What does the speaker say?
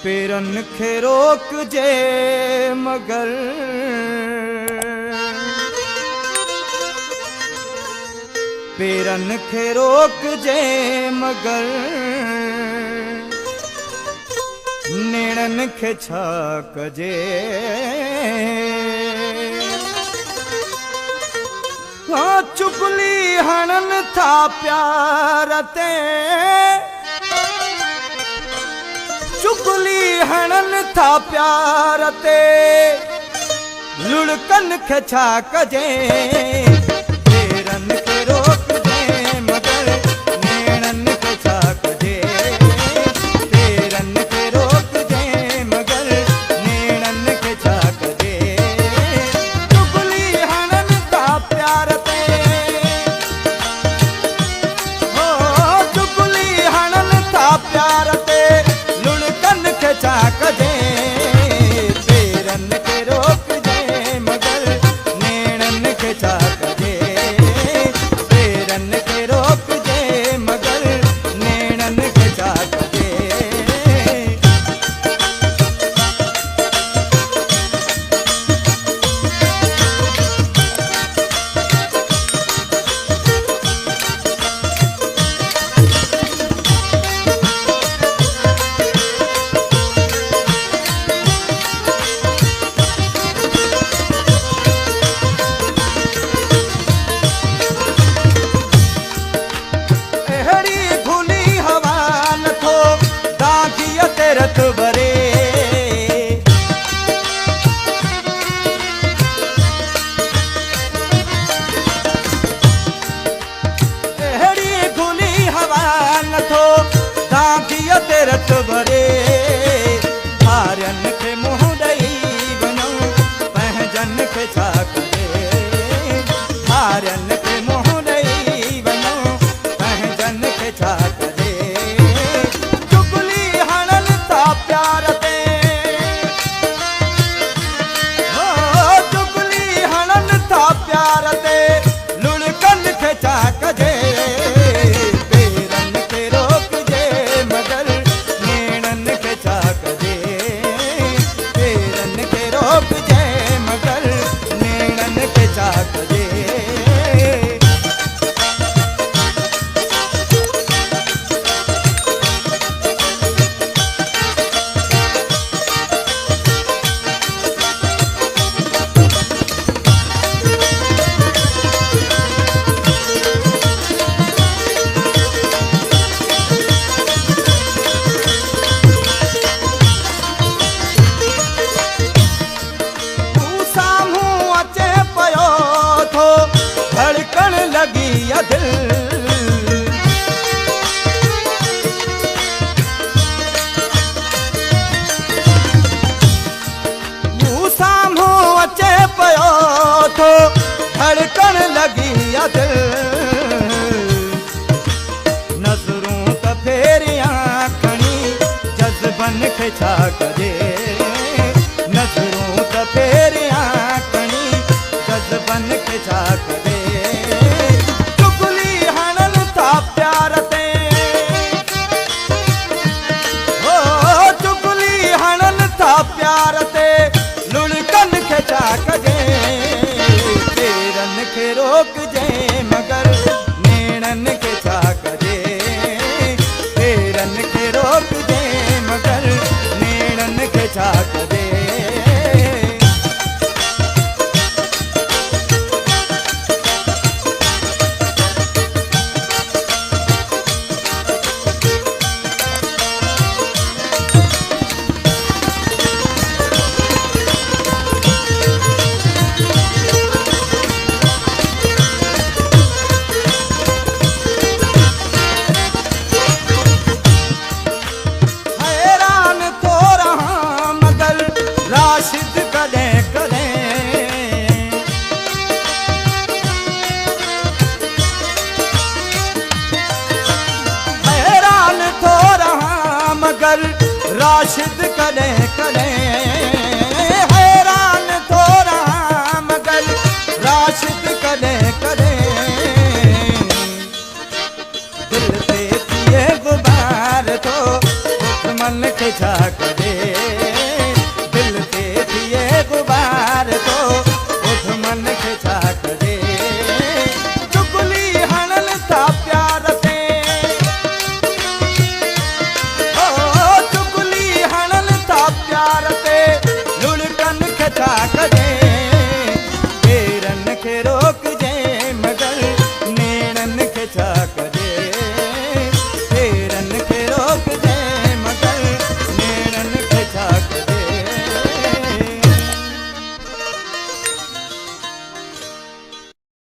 पेरन खे रोक जे मगर पेरन खे रोक जे मगर नेणन खे छा कजे। हाँ चुगली हणन था प्यार ते चुगली हणन था प्यार ते लुढ़कन खे छा कजे। पेरन खे रोक जे मगर नेणन खे छा कजे। पेरन खे रोक जे मगर नेणन खे छा कजे। चुगली हणन था प्यार ते हो चुगली हणन था प्यार ते लुढ़कन खे छा कजे। पेरन खे रोक जे मगर नेणन खे छा कजे। पेरन खे रोक जे मगर नेणन खे छा कजे। रत भरे एड़ी खुली हवा न थो दाखिया ते रत भरे। हारन खे मुंह ॾई वञो पंहिंजन खे छा कजे। हारन खे मुंह ॾई वञो पंहिंजन खे छा कजे। प्यार ते हो चुगली हणन था प्यार ते लुढ़कन खे छा कजे। पेरन खे रोक जे मगर नेणन खे छा कजे। पेरन खे रोक जे मगर नेणन खे छा कजे। धड़कन लगी या दिल मूं साम्हूं अचे पियो थो धड़कन लगी या दिल। नज़रूं त फेरियां खणी जज़्बन खे छा कजे। नज़रूं त फेरियां खणी जज़्बन खे छा कजे। प्यार ते हो चुगली हणन था प्यार ते लुढ़कन खे छा कजे। पेरन खे रोक जे मगर नेणन खे छा कजे। पेरन खे रोक जे मगर नेणन खे छा कजे। राशिद कॾहिं कॾहिं हैरान थो रहां मगर राशिद कॾहिं कॾहिं दिल ते थिए गुबार थो मन खे खे छा कजे दिल ते थिए गुबार तो ॿुध मन खे छा कजे चुगली हणन था प्यार ते चुगली हणन था प्यार ते लुड़कन खे छा कजे